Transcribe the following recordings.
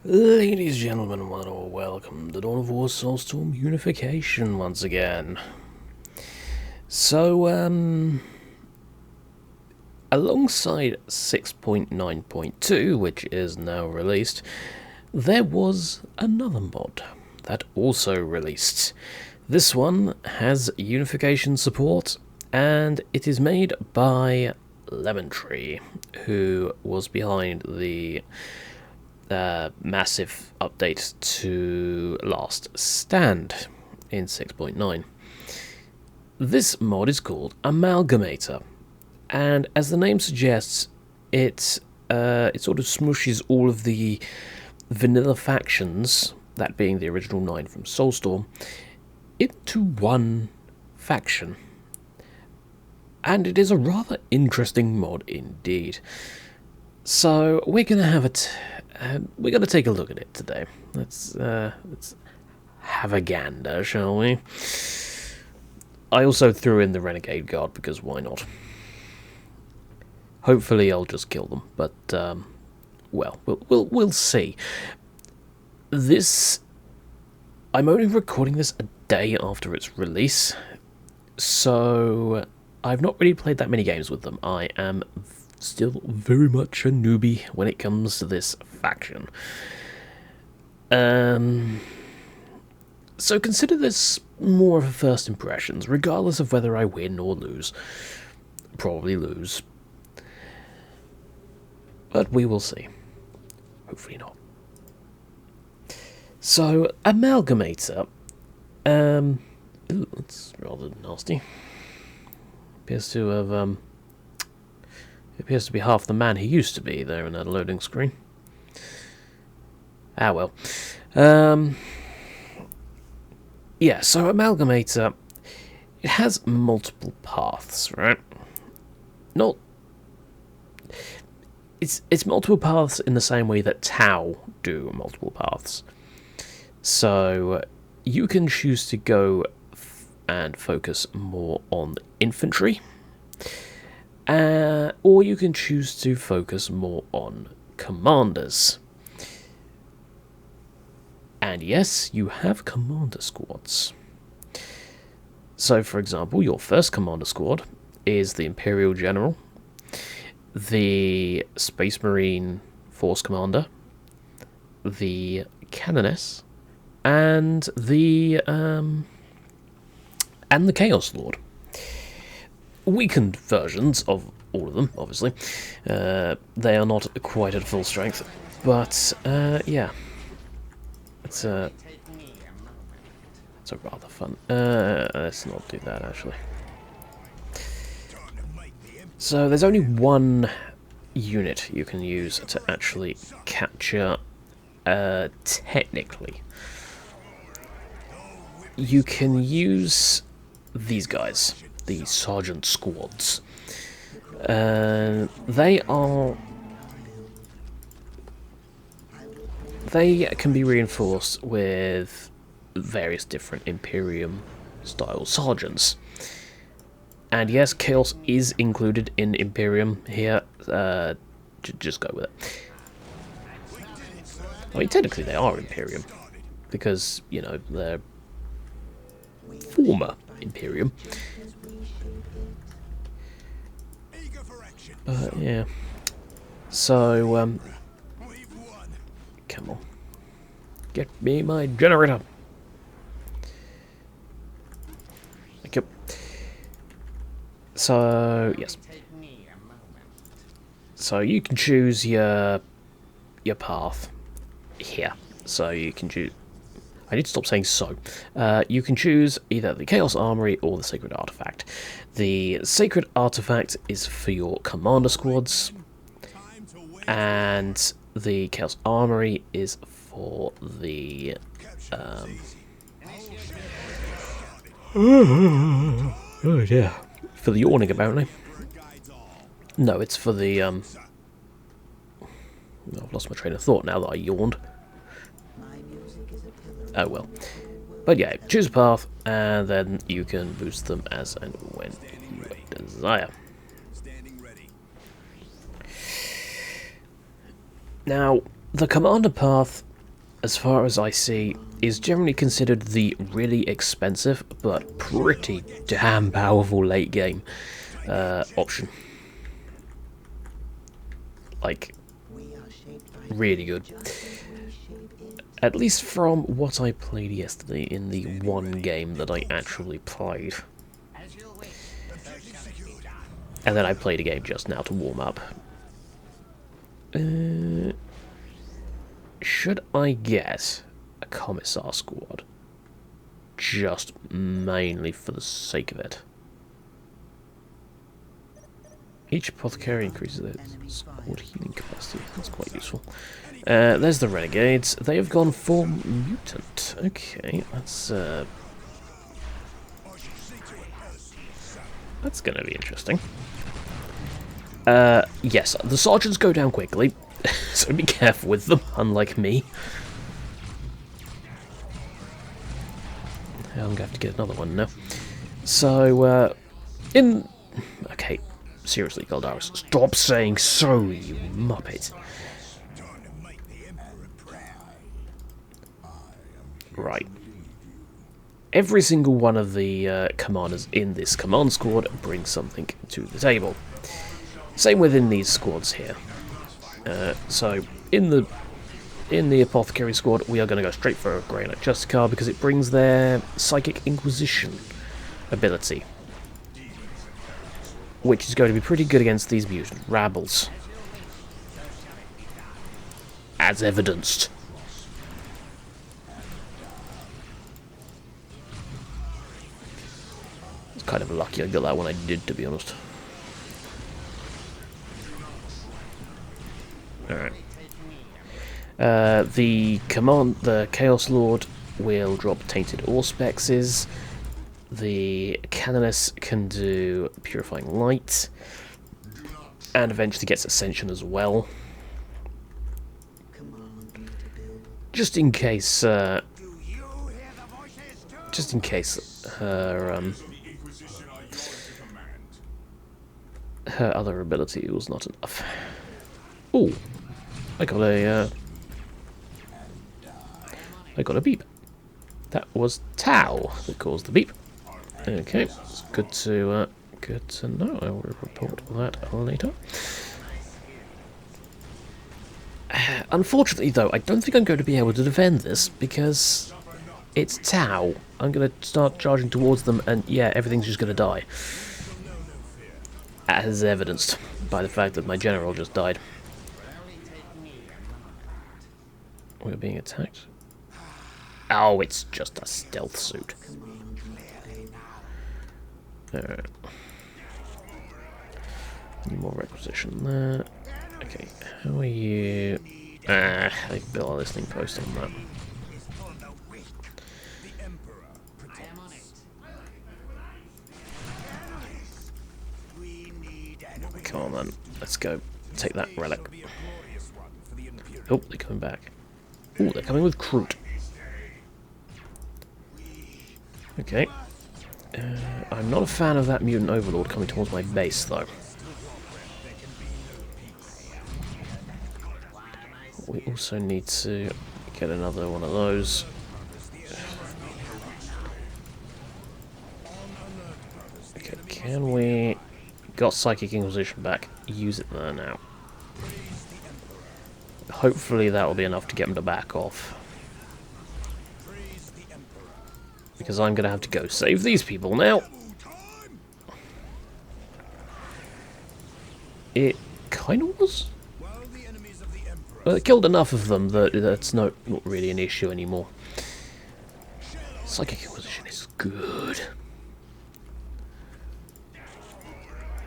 Ladies, gentlemen, one and all, welcome to Dawn of War Soulstorm Unification once again. So, alongside 6.9.2, which is now released, there was another mod that also released. This one has Unification support, and it is made by Lemon Tree, who was behind the massive update to Last Stand in 6.9. This mod is called Amalgamator, and as the name suggests, it sort of smooshes all of the vanilla factions, that being the original 9 from Soulstorm, into one faction. And it is a rather interesting mod indeed. So we're gonna have we're gonna take a look at it today. Let's have a gander, shall we? I also threw in the Renegade Guard because why not? Hopefully, I'll just kill them, but well, we'll see. I'm only recording this a day after its release, so I've not really played that many games with them. I am still very much a newbie when it comes to this faction. So consider this more of a first impressions, regardless of whether I win or lose. Probably lose. But we will see. Hopefully not. So, Amalgamator. Ooh, that's rather nasty. Appears to have, appears to be half the man he used to be there in that loading screen. Ah well. Yeah, so Amalgamator, it has multiple paths, right? Not... It's multiple paths in the same way that Tau do multiple paths. So, you can choose to go and focus more on infantry, or you can choose to focus more on commanders. And yes, you have commander squads. So, for example, your first commander squad is the Imperial General, the Space Marine Force Commander, the Canoness, and the Chaos Lord. Weakened versions of all of them, obviously. They are not quite at full strength, but yeah. It's a rather fun. Let's not do that, actually. So there's only one unit you can use to actually capture, technically. You can use these guys, the Sergeant Squads. They can be reinforced with various different Imperium-style sergeants. And yes, Chaos is included in Imperium here. Just go with it. I mean, technically they are Imperium, because, you know, they're former Imperium. Yeah. So, come on. Get me my generator. Thank you. So, yes. So you can choose your path here. So you can choose... I need to stop saying so. You can choose either the Chaos Armory or the Sacred Artifact. The Sacred Artifact is for your commander squads, and the Chaos Armory is for the... oh dear. For the yawning, apparently. No, it's for the... I've lost my train of thought now that I yawned. Oh well. But yeah, choose a path, and then you can boost them as and when you desire. Now, the commander path as far as I see, is generally considered the really expensive but pretty damn powerful late game option. Like, really good. At least from what I played yesterday in the one game that I actually played. And then I played a game just now to warm up. Should I get a Commissar squad? Just mainly for the sake of it. Each apothecary increases their squad healing capacity. That's quite useful. There's the renegades. They have gone for mutant. Okay, that's going to be interesting. Yes, the sergeants go down quickly, so be careful with them, unlike me. I'm going to have to get another one now. So, okay, seriously, Caldaris, stop saying so, you muppet. Right. Every single one of the commanders in this command squad brings something to the table. Same within these squads here. So in the apothecary squad, we are going to go straight for a Grey Knight Justicar because it brings their Psychic Inquisition ability, which is going to be pretty good against these mutant rabbles, as evidenced. It's kind of lucky I got that when I did, to be honest. Alright. The Chaos Lord will drop Tainted Auspexes. The Canoness can do Purifying Light. And eventually gets Ascension as well. Just in case her other ability was not enough. Ooh, I got a beep. That was Tau that caused the beep. Okay, it's good to know. I will report that later. Unfortunately, though, I don't think I'm going to be able to defend this because it's Tau. I'm going to start charging towards them, and yeah, everything's just going to die, as evidenced by the fact that my general just died. We're being attacked. Oh, it's just a stealth suit. Alright. Need more requisition there. Okay, how are you? I built a listening post on that. Come on then, let's go take that relic. Oh, they're coming back. Oh, they're coming with Kroot. Okay. I'm not a fan of that mutant overlord coming towards my base, though. We also need to get another one of those. Okay, can we... Got Psychic Inquisition back. Use it there now. Hopefully that will be enough to get them to back off. Because I'm going to have to go save these people now. It kind of was. Well, it killed enough of them that that's not really an issue anymore. Psychic Inquisition is good.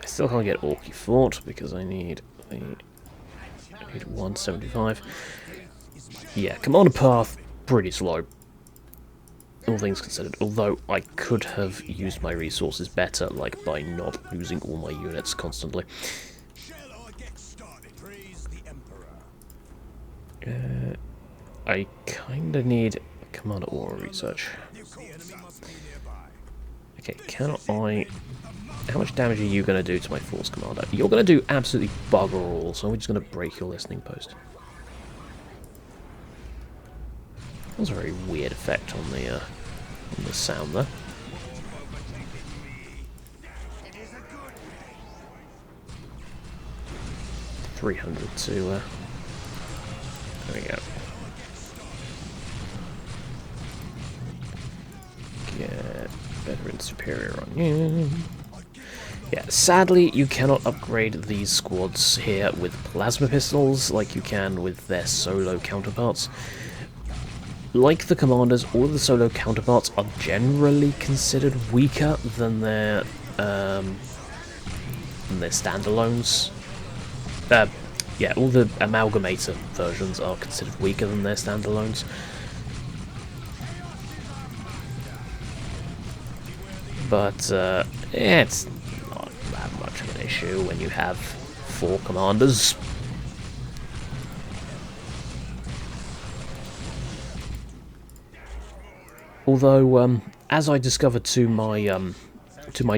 I still can't get Orky Fort because I need 175. Yeah, Commander Path, pretty slow. All things considered. Although I could have used my resources better, like by not losing all my units constantly. I kinda need Commander Aura research. Okay, can I... How much damage are you going to do to my Force Commander? You're going to do absolutely bugger all, so we're just going to break your listening post. That was a very weird effect on the sound there. $300 to there we go. Get better and superior on you. Yeah, sadly you cannot upgrade these squads here with plasma pistols like you can with their solo counterparts. Like the commanders, all of the solo counterparts are generally considered weaker than their standalones. Yeah, all the Amalgamator versions are considered weaker than their standalones. But yeah, it's not that much of an issue when you have 4 commanders. Although, as I discovered to my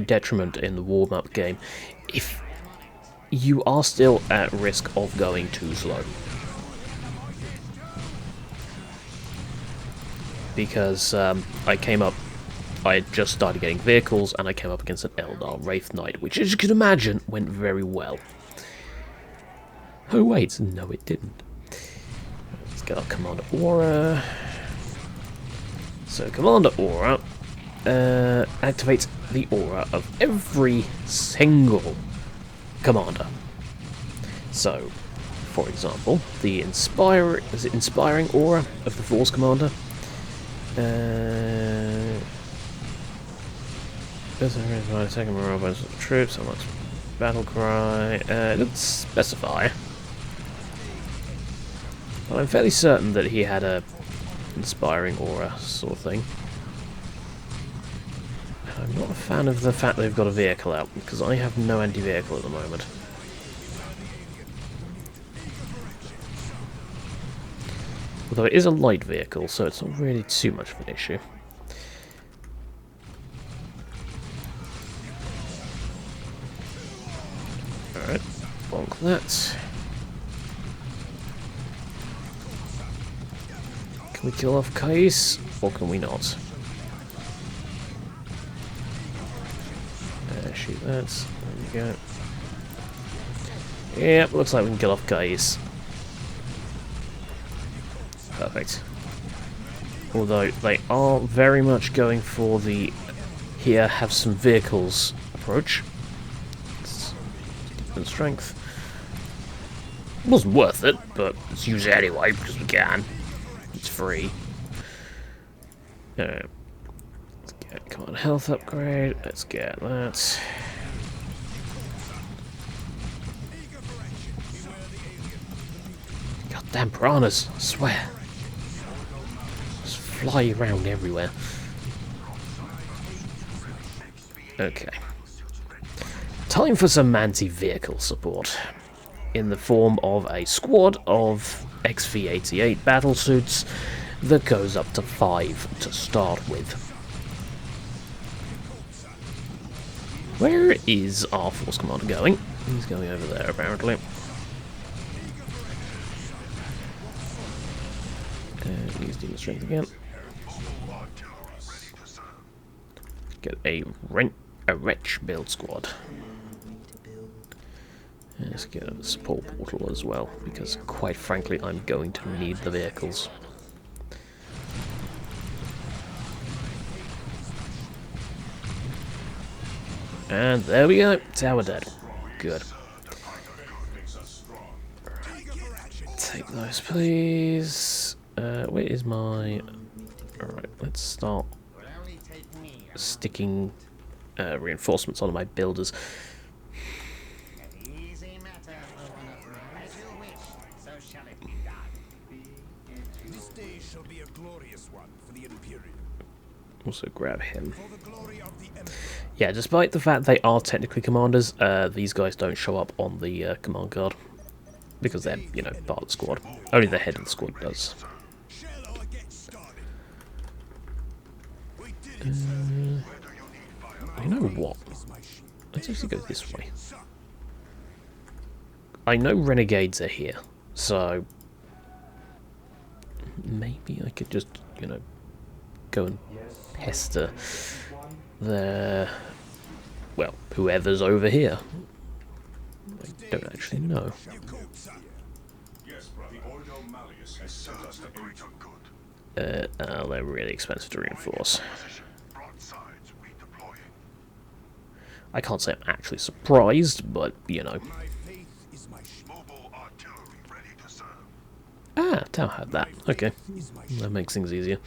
detriment in the warm-up game, if you are still at risk of going too slow. Because I had just started getting vehicles, and I came up against an Eldar Wraith Knight, which, as you can imagine, went very well. Oh wait, no it didn't. Let's get our Commander Aura. So Commander Aura activates the aura of every single commander. So, for example, the inspiring aura of the Force Commander. Second morale bonus of the troops, unlocks battle cry. It doesn't specify. But I'm fairly certain that he had a inspiring aura sort of thing. I'm not a fan of the fact they've got a vehicle out, because I have no anti-vehicle at the moment. Although it is a light vehicle, so it's not really too much of an issue. Alright, bonk that. Can we kill off Kais, or can we not? Shoot that. There we go. Yep, looks like we can kill off Kais. Perfect. Although they are very much going for the here have some vehicles approach. It's different strength. Wasn't worth it, but let's use it anyway because we can. It's free. Let's get command health upgrade. Let's get that. Goddamn piranhas! I swear. Just fly around everywhere. Okay. Time for some anti-vehicle support. In the form of a squad of XV-88 battlesuits that goes up to 5 to start with. Where is our Force Commander going? He's going over there, apparently. And he's doing strength again. Get a wretch build squad. Let's get a support portal as well, because quite frankly I'm going to need the vehicles. And there we go, tower dead. Good. Take those, please. Where is my... Alright, let's start sticking reinforcements onto my builders. Also grab him. Yeah, despite the fact they are technically commanders, these guys don't show up on the command card because they're, you know, part of the squad. Only the head of the squad does. You know what? Let's actually go this way. I know renegades are here, so maybe maybe I could just, you know, go and pester the, well, whoever's over here. I don't actually know. Oh, they're really expensive to reinforce. I can't say I'm actually surprised, but, you know. Ah, Tau had that. Okay. That makes things easier.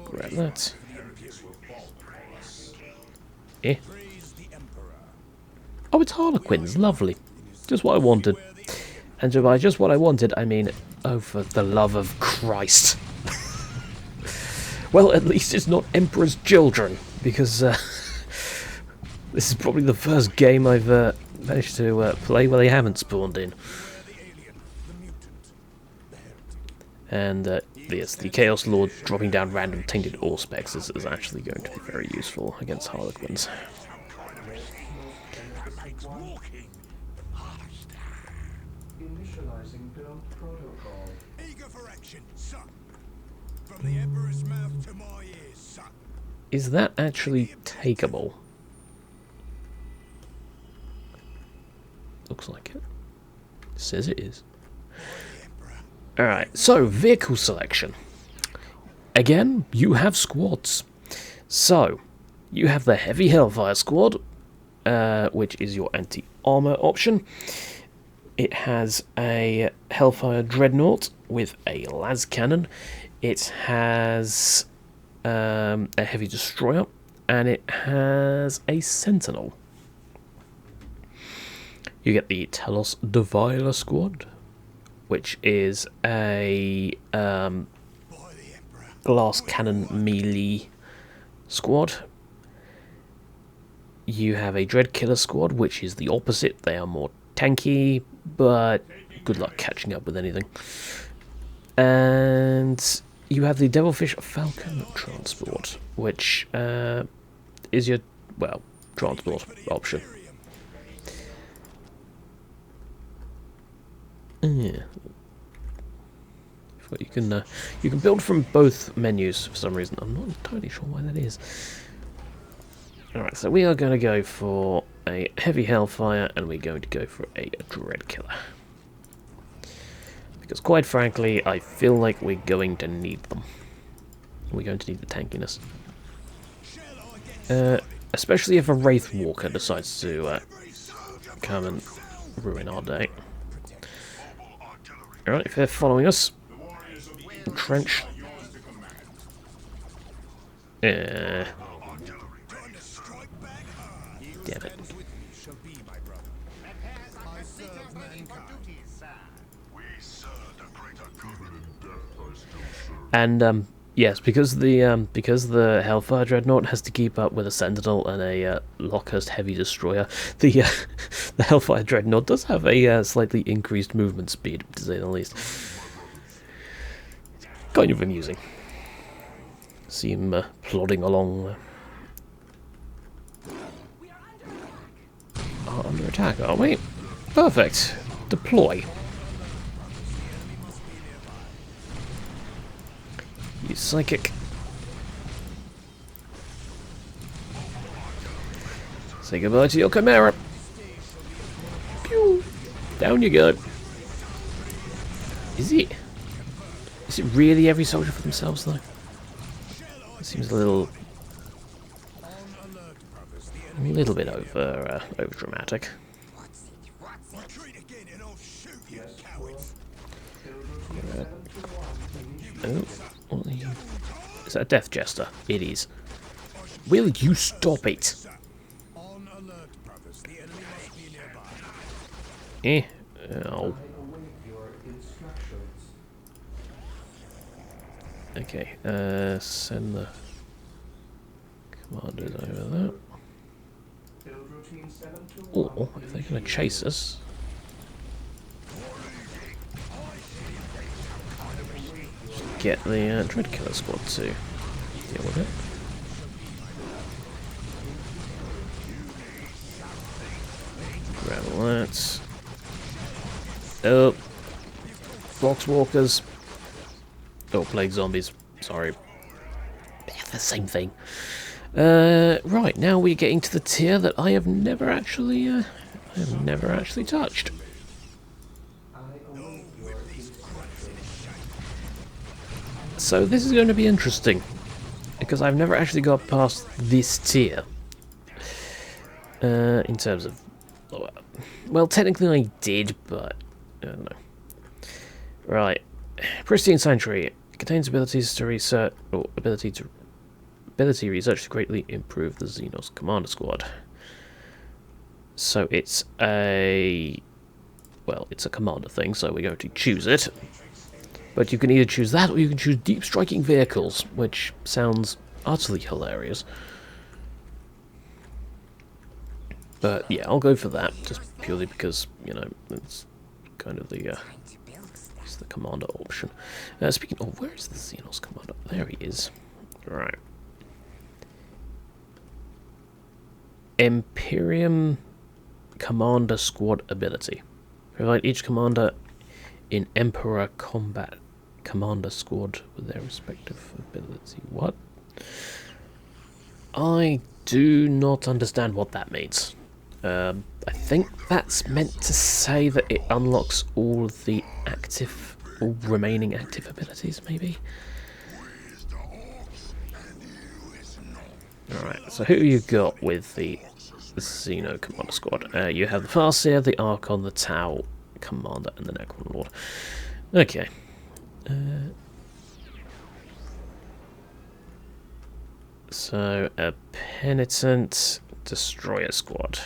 Grab that. Eh? Oh, it's Harlequins. Lovely. Just what I wanted. And by just what I wanted, I mean, oh, for the love of Christ. Well, at least it's not Emperor's Children, because this is probably the first game I've managed to play where they haven't spawned in. And yes, the Chaos Lord dropping down random tainted ore specs is actually going to be very useful against Harlequins. Initializing build protocol. Eager for action, son. From the Emperor's mouth to my ears, son. Is that actually takeable? Looks like it. Says it is. Alright, so vehicle selection. Again, you have squads. So, you have the Heavy Hellfire Squad, which is your anti-armor option. It has a Hellfire Dreadnought with a las cannon. It has a Heavy Destroyer, and it has a Sentinel. You get the Talos Deviler Squad, which is a glass cannon melee squad. You have a Dreadkiller Squad, which is the opposite. They are more tanky, but good luck catching up with anything. And you have the Devilfish Falcon Transport, which is your, well, transport option. Yeah. You can build from both menus for some reason. I'm not entirely sure why that is. Alright, so we are going to go for a Heavy Hellfire, and we're going to go for a Dreadkiller. Because quite frankly, I feel like we're going to need them. We're going to need the tankiness. Especially if a Wraith Walker decides to come and ruin our day. Alright, if they're following us, entrench. Damn it. And yes, because the Hellfire Dreadnought has to keep up with a Sentinel and a Lockhurst Heavy Destroyer, the Hellfire Dreadnought does have a slightly increased movement speed, to say the least. Kind of amusing. See him plodding along. Under attack, are we? Perfect. Deploy. Use Psychic. Say goodbye to your Chimera. Pew! Down you go. Is it really every soldier for themselves, though? It seems a little bit over dramatic. Oh, what are you? Is that a Death Jester? It is. Will you stop it? Eh? Oh. Okay, send the commanders over there. Or, if they're going to chase us... get the Dreadkiller Squad to deal with it. Grab all that. Oh, Boxwalkers. Oh, plague zombies. Sorry. They're the same thing. Right, now we're getting to the tier that I have never actually touched. So this is going to be interesting, because I've never actually got past this tier. In terms of... Well, technically I did, but... I don't know. Right. Pristine Sanctuary. Contains abilities to research... or ability research to greatly improve the Xenos Commander Squad. So it's a... well, it's a commander thing, so we're going to choose it. But you can either choose that, or you can choose Deep Striking Vehicles, which sounds utterly hilarious. But yeah, I'll go for that, just purely because, you know, it's kind of the it's the commander option. Speaking of, where is the Xenos Commander? There he is. Right. Imperium Commander Squad ability. Provide each commander in Emperor Combat Commander Squad with their respective ability. What? I do not understand what that means. I think that's meant to say that it unlocks all the active, all remaining active abilities, maybe? Alright, so who you got with the Xeno Commander Squad? You have the Farseer, the Archon, the Tau Commander, and the Necron Lord. Okay. So, a Penitent Destroyer Squad.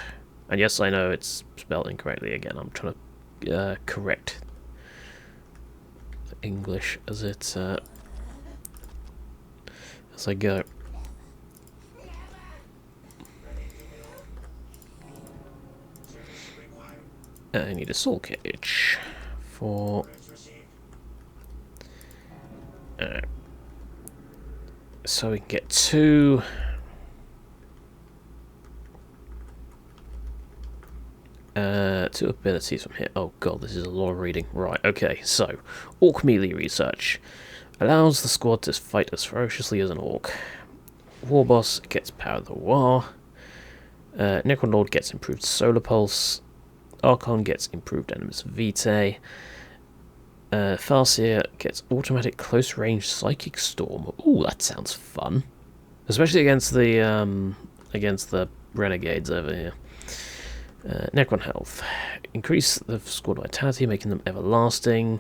And yes, I know it's spelled incorrectly again. I'm trying to correct the English as I go. I need a soul cage for... so we can get two abilities from here. Oh god, this is a lot of reading. Right, okay, so Orc melee research allows the squad to fight as ferociously as an Orc. War Boss gets Power of the War. Necron Lord gets improved Solar Pulse. Archon gets improved Animus Vitae. Farseer gets automatic close range Psychic Storm. Ooh, that sounds fun, especially against the renegades over here. Necron Health. Increase the squad vitality, making them everlasting.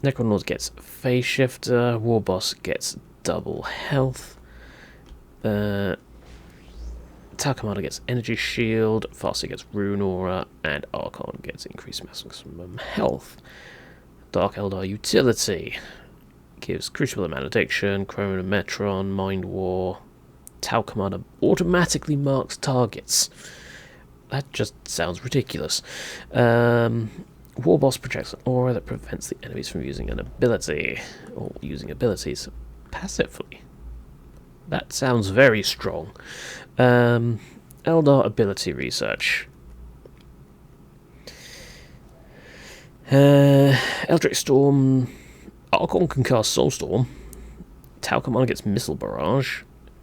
Necron Lord gets Phase Shifter. War Boss gets double health. Tau Commander gets Energy Shield. Farseer gets Rune Aura. And Archon gets increased maximum health. Dark Eldar utility. Gives Crucible and Malediction. Chronometron. Mind War. Tau Commander automatically marks targets. That just sounds ridiculous. War Boss projects an aura that prevents the enemies from using an ability, or using abilities passively. That sounds very strong. Eldar ability research. Eldritch Storm. Archon can cast Soulstorm. Tau Commander gets Missile Barrage.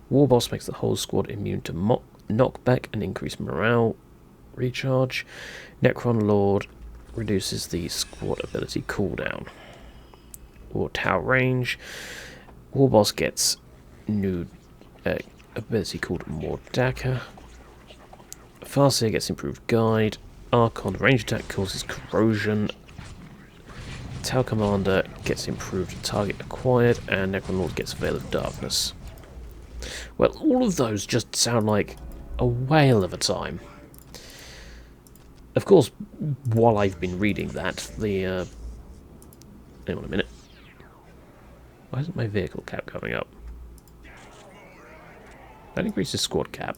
War Boss makes the whole squad immune to knockback and increased morale recharge. Necron Lord reduces the squad ability cooldown. Or Tau range. War Boss gets new ability called Mordaka. Farseer gets improved guide. Archon range attack causes corrosion. Tau Commander gets improved target acquired, and Necron Lord gets Veil of Darkness. Well, all of those just sound like a whale of a time. Of course, while I've been reading that, hang on a minute. Why isn't my vehicle cap going up? That increases squad cap.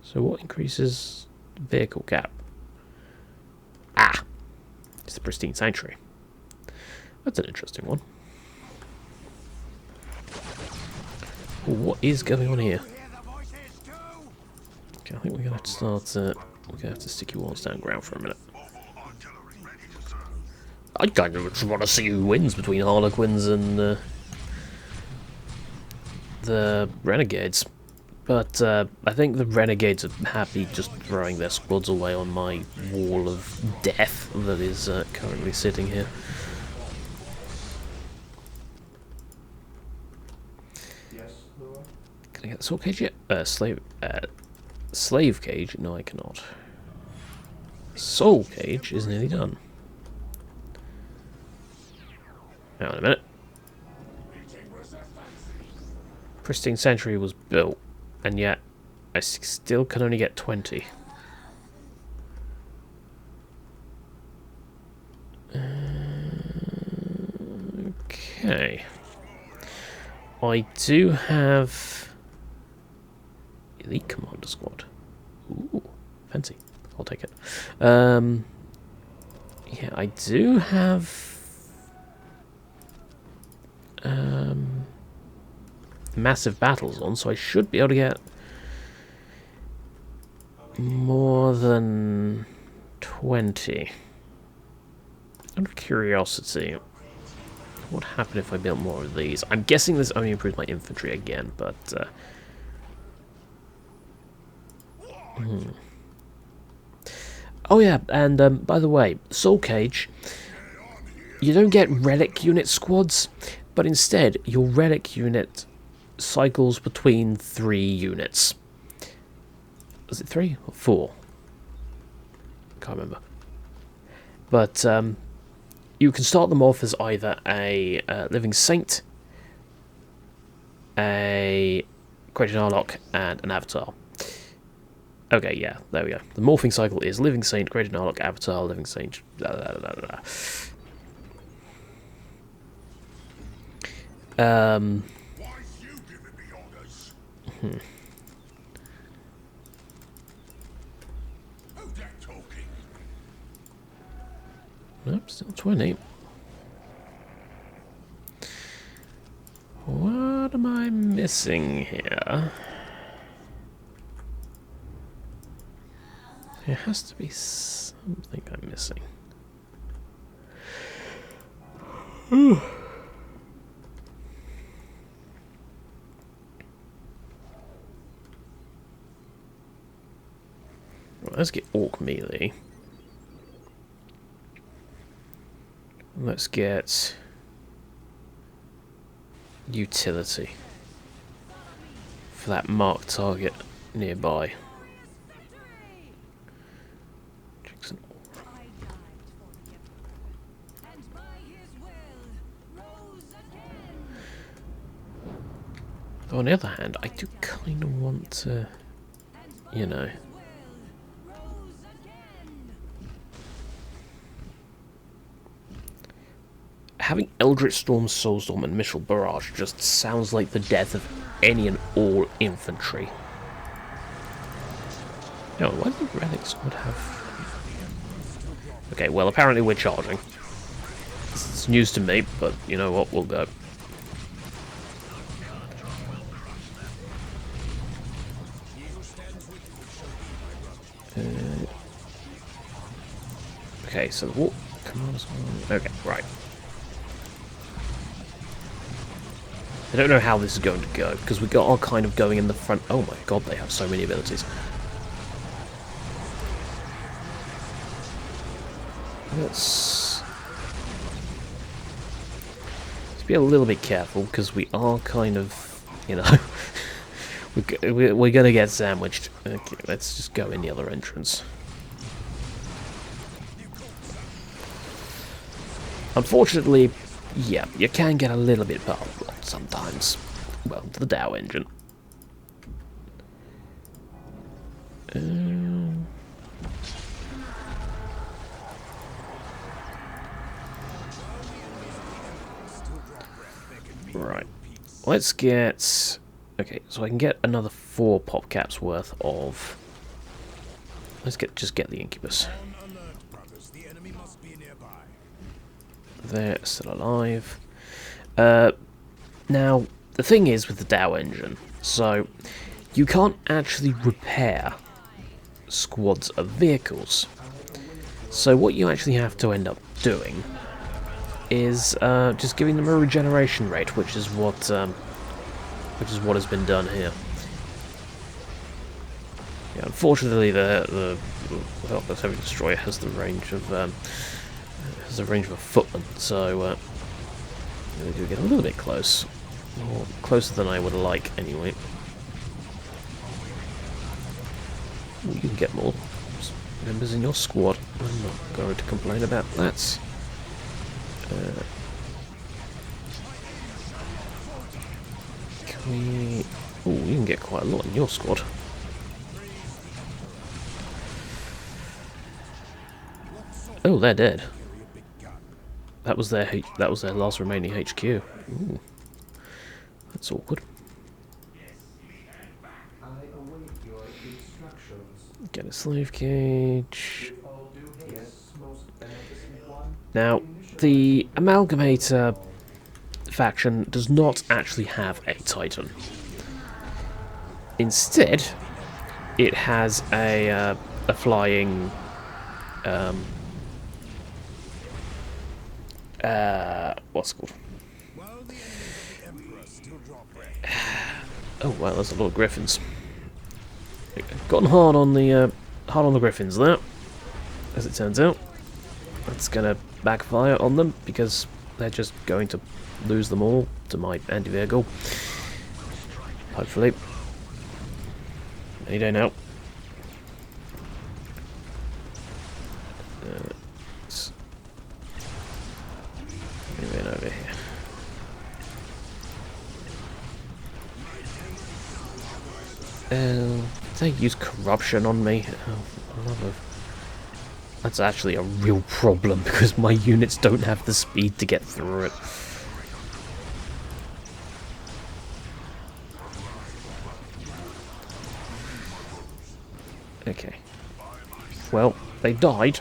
So what increases vehicle cap? Ah! It's the Pristine Sanctuary. That's an interesting one. What is going on here? Okay, I think we're gonna have to start. We're gonna have to stick you walls down ground for a minute. I kind of just want to see who wins between Harlequins and the Renegades. But I think the Renegades are happy just throwing their squads away on my wall of death that is currently sitting here. Can I get the sword cage yet? Slave cage? No, I cannot. Soul cage is nearly done. Hang on a minute. Pristine Sanctuary was built, and yet I still can only get 20. Okay. I do have Elite Commander Squad. Ooh, fancy. I'll take it. Yeah, I do have massive battles on, so I should be able to get more than 20. Out of curiosity, what would happen if I built more of these? I'm guessing this only improves my infantry again, but oh yeah, and by the way, Soul Cage, you don't get relic unit squads, but instead your relic unit cycles between 3 units. Is it 3 or 4? Can't remember. But you can start them off as either a Living Saint, a Created Narlock, and an Avatar. Okay, yeah, there we go. The morphing cycle is Living Saint, Created Narlock, Avatar, Living Saint. Nope, still 20. What am I missing here? There has to be something I'm missing. Right, let's get Orc Melee. Let's get Utility for that marked target nearby. Though on the other hand, I do kind of want to, you know, having Eldritch Storm, Soulstorm, and Missile Barrage just sounds like the death of any and all infantry. No, why do the Relic Squad have... Okay, well, apparently we're charging. It's news to me, but you know what, we'll go. Okay, so the walk commander's on. Okay, right. I don't know how this is going to go, because we are kind of going in the front. Oh my god, they have so many abilities. Let's be a little bit careful, because we are kind of, you know, we're going to get sandwiched. Okay, let's just go in the other entrance. Unfortunately, yeah, you can get a little bit power blocked sometimes. Well, to the Dow engine. Right. Let's get... Okay, so I can get another 4 pop caps worth of... Let's just get the Incubus. They're still alive. Now, the thing is with the Dow engine, so you can't actually repair squads of vehicles. So what you actually have to end up doing is just giving them a regeneration rate, which is what has been done here. Yeah, unfortunately, the heavy destroyer has the range of a footman, so we do get a little bit close, or closer than I would like, anyway. Ooh, you can get more members in your squad. I'm not going to complain about that. Can we? Ooh, you can get quite a lot in your squad. Oh, they're dead. That was their last remaining HQ. Ooh, that's awkward. Get a slave cage. Now, the Amalgamator faction does not actually have a Titan. Instead, it has a flying what's it called? Oh wow, there's a lot of griffins. Gotten hard on the griffins there, as it turns out. That's gonna backfire on them because they're just going to lose them all to my anti-vehicle. Hopefully. Any day now. Move in over here. They use corruption on me. Oh, love of. That's actually a real problem because my units don't have the speed to get through it. Okay. Well, they died.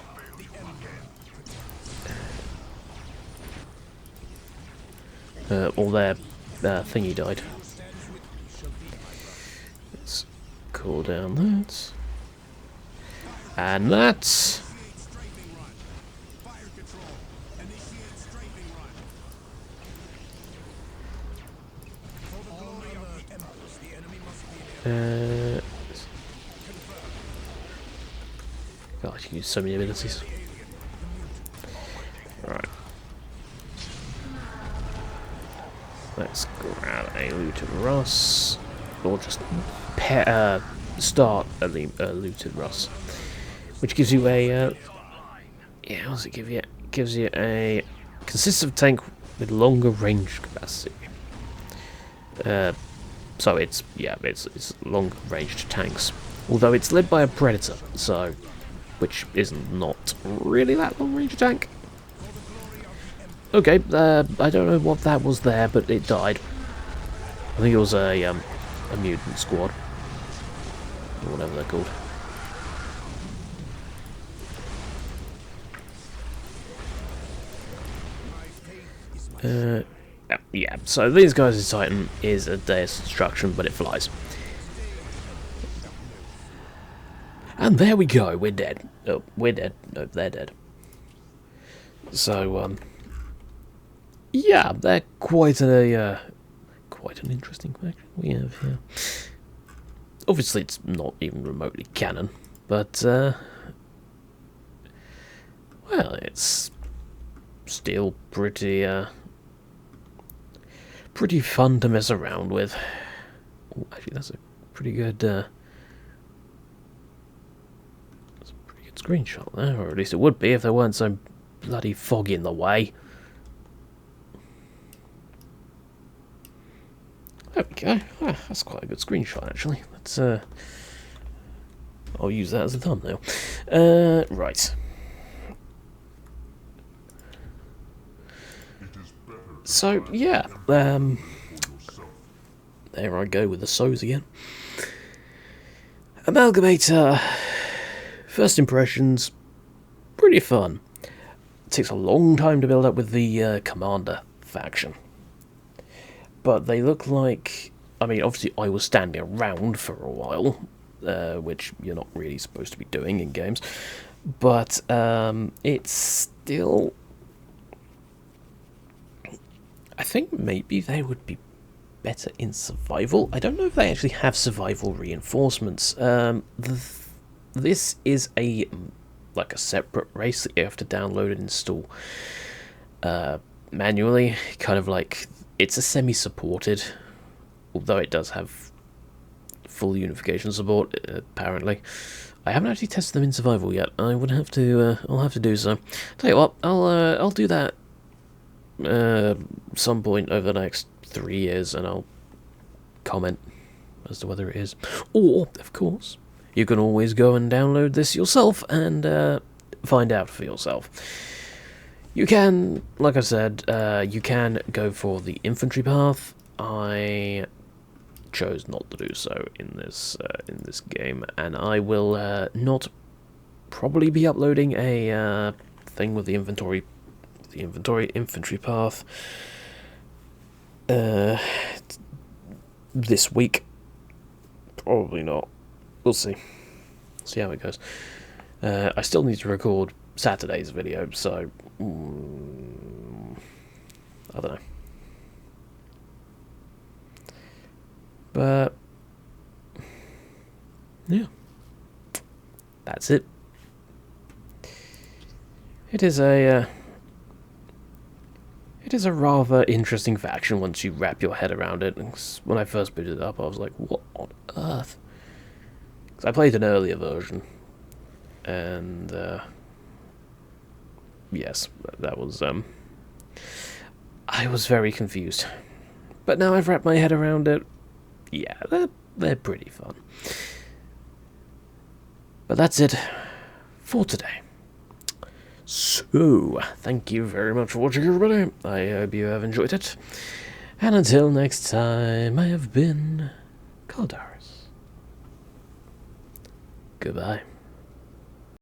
Or their thingy died. Let's cool down that. And that. God, you can use so many abilities. Right. Let's grab a looted Russ, or just start a looted Russ, which gives you a yeah. What does it give you? It gives you a consistent tank with longer range capacity. So it's long ranged tanks, although it's led by a Predator, so which is not really that long range tank. Okay, I don't know what that was there, but it died. I think it was a mutant squad, or whatever they're called. Yeah, so these guys' Titan is a Deus Destruction, but it flies. And there we go, we're dead. Oh, we're dead. No, they're dead. So, yeah, they're quite an interesting faction we have here. Obviously, it's not even remotely canon, but well, it's still pretty fun to mess around with. Ooh, actually, that's a pretty good screenshot there, or at least it would be if there weren't so bloody foggy in the way. There we go. Ah, that's quite a good screenshot, actually. Let's I'll use that as a thumbnail. Right. So yeah, there I go with the so's again. Amalgamator. First impressions, pretty fun. It takes a long time to build up with the Commander faction. But they look like... I mean, obviously I was standing around for a while, which you're not really supposed to be doing in games. But it's still I think maybe they would be better in survival. I don't know if they actually have survival reinforcements. This is a separate race that you have to download and install manually. Kind of like it's a semi-supported, although it does have full unification support apparently. I haven't actually tested them in survival yet. I would have to. I'll have to do so. Tell you what, I'll do that some point over the next 3 years, and I'll comment as to whether it is. Or, of course, you can always go and download this yourself and find out for yourself. You can, like I said, you can go for the infantry path. I chose not to do so in this game, and I will not probably be uploading a thing with the infantry path this week. Probably not. We'll see. See how it goes. I still need to record Saturday's video, so I don't know. But yeah, that's it. It is a rather interesting faction once you wrap your head around it. When I first booted it up, I was like, "What on earth?" Because I played an earlier version, and yes, that was I was very confused. But now I've wrapped my head around it. Yeah, they're pretty fun. But that's it for today. So, thank you very much for watching, everybody. I hope you have enjoyed it. And until next time, I have been Caldaris. Goodbye.